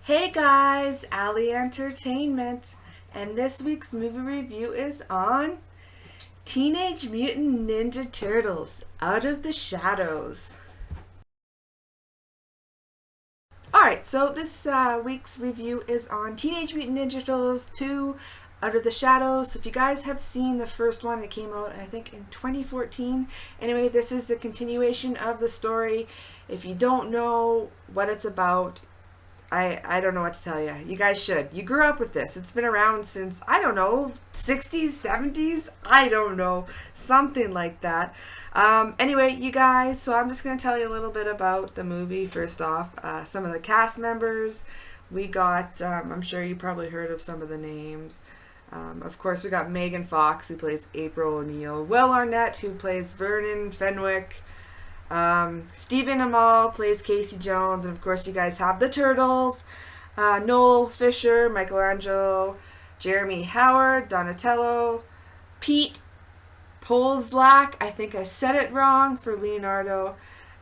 Hey guys, Ali Entertainment, and this week's movie review is on Teenage Mutant Ninja Turtles Out of the Shadows. Alright, so this week's review is on Teenage Mutant Ninja Turtles 2 Out of the Shadows. So if you guys have seen the first one, it came out I think in 2014. Anyway, this is the continuation of the story. If you don't know what it's about, I don't know what to tell you. You guys should. You grew up with this. It's been around since, I don't know, 60s, 70s? I don't know. Something like that. Anyway, you guys, so I'm just going to tell you a little bit about the movie. First off, some of the cast members. We got, I'm sure you probably heard of some of the names. Of course, we got Megan Fox, who plays April O'Neil. Will Arnett, who plays Vernon Fenwick. Stephen Amell plays Casey Jones, and of course you guys have the Turtles, Noel Fisher, Michelangelo, Jeremy Howard, Donatello, Pete Polzlak, I think I said it wrong, for Leonardo,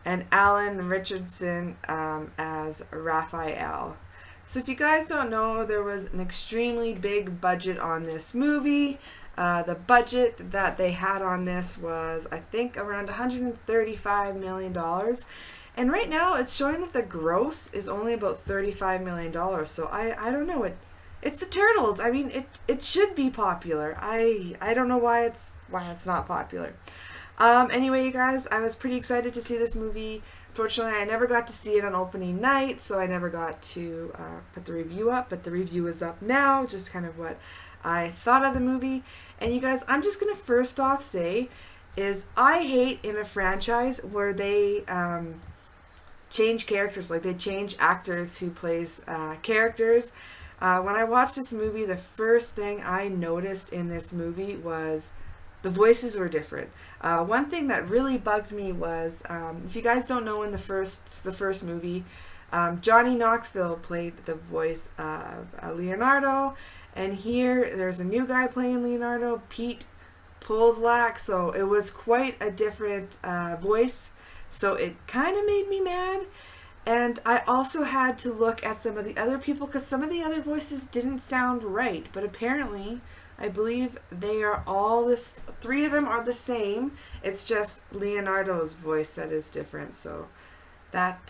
and Alan Richardson as Raphael. So if you guys don't know, there was an extremely big budget on this movie. The budget that they had on this was, I think, around $135 million. And right now, it's showing that the gross is only about $35 million. So I don't know. It's the Turtles. I mean, it should be popular. I don't know why it's not popular. Anyway, you guys, I was pretty excited to see this movie. Fortunately, I never got to see it on opening night, so I never got to put the review up. But the review is up now, just kind of what I thought of the movie. And you guys, I'm just going to first off say is I hate in a franchise where they change characters, like they change actors who plays characters. When I watched this movie, the first thing I noticed in this movie was the voices were different. One thing that really bugged me was, if you guys don't know, in the first movie, Johnny Knoxville played the voice of Leonardo, and here there's a new guy playing Leonardo, Pete Polzlak, so it was quite a different voice, so it kind of made me mad. And I also had to look at some of the other people because some of the other voices didn't sound right, but apparently I believe they are all this. Three of them are the same. It's just Leonardo's voice that is different. So that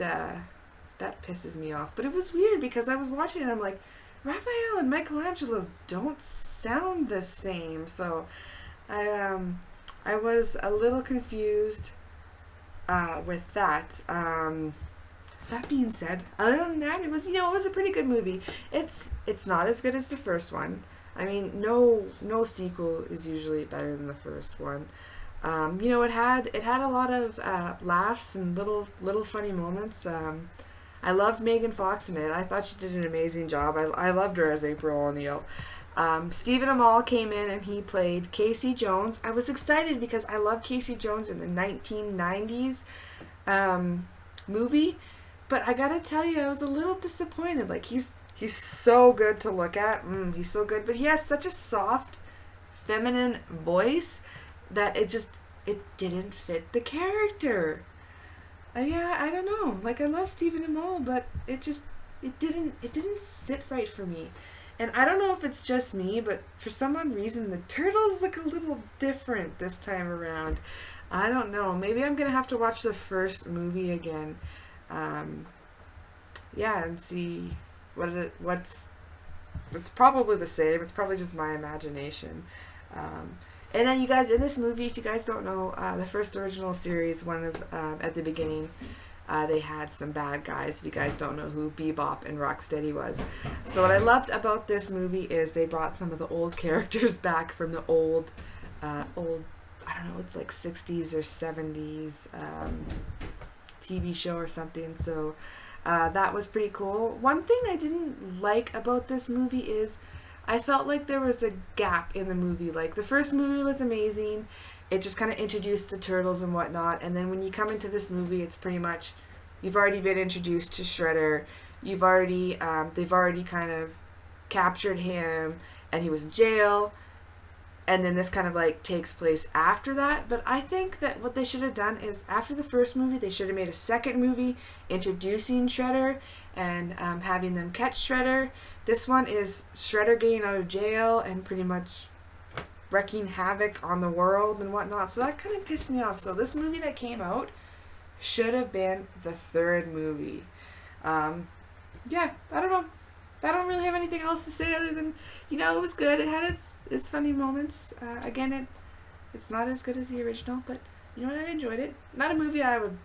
pisses me off. But it was weird because I was watching it and I'm like, Raphael and Michelangelo don't sound the same. So I was a little confused with that. That being said, other than that, it was a pretty good movie. It's not as good as the first one. I mean, no sequel is usually better than the first one. It had a lot of laughs and little funny moments. I loved Megan Fox in it. I thought she did an amazing job. I loved her as April O'Neil. Stephen Amell came in and he played Casey Jones. I was excited because I love Casey Jones in the 1990s movie, but I gotta tell you, I was a little disappointed. Like he's so good to look at. He's so good, but he has such a soft, feminine voice that it didn't fit the character. Yeah, I don't know. Like I love Stephen Amell, but it didn't sit right for me. And I don't know if it's just me, but for some odd reason the turtles look a little different this time around. I don't know. Maybe I'm gonna have to watch the first movie again. And see what's it's probably the same. It's probably just my imagination. And then you guys, in this movie, if you guys don't know, the first original series, at the beginning, they had some bad guys. If you guys don't know who Bebop and Rocksteady was. So what I loved about this movie is they brought some of the old characters back from the old, I don't know, it's like 60s or 70s TV show or something. So that was pretty cool. One thing I didn't like about this movie is I felt like there was a gap in the movie. Like the first movie was amazing. It just kind of introduced the turtles and whatnot. And then when you come into this movie, it's pretty much you've already been introduced to Shredder. They've already kind of captured him, and he was in jail. and then this kind of like takes place after that. But I think that what they should have done is after the first movie, they should have made a second movie introducing Shredder and having them catch Shredder. This one is Shredder getting out of jail and pretty much wreaking havoc on the world and whatnot. So that kind of pissed me off. So this movie that came out should have been the third movie. Yeah, I don't know. I don't really have anything else to say other than, you know, it was good. It had its funny moments. Again, it's not as good as the original, but you know what? I enjoyed it. Not a movie I would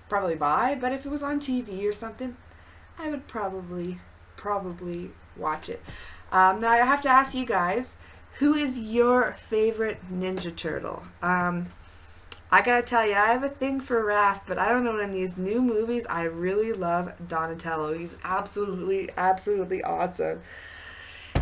probably buy, but if it was on TV or something, I would probably watch it. Now I have to ask you guys, who is your favorite Ninja Turtle? I gotta tell you, I have a thing for Raph, but I don't know, in these new movies, I really love Donatello. He's absolutely awesome.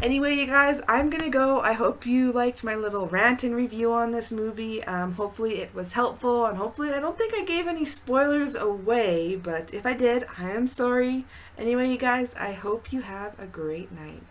Anyway, you guys, I'm gonna go. I hope you liked my little rant and review on this movie. Hopefully it was helpful, and hopefully I don't think I gave any spoilers away, but if I did, I am sorry. Anyway, you guys, I hope you have a great night.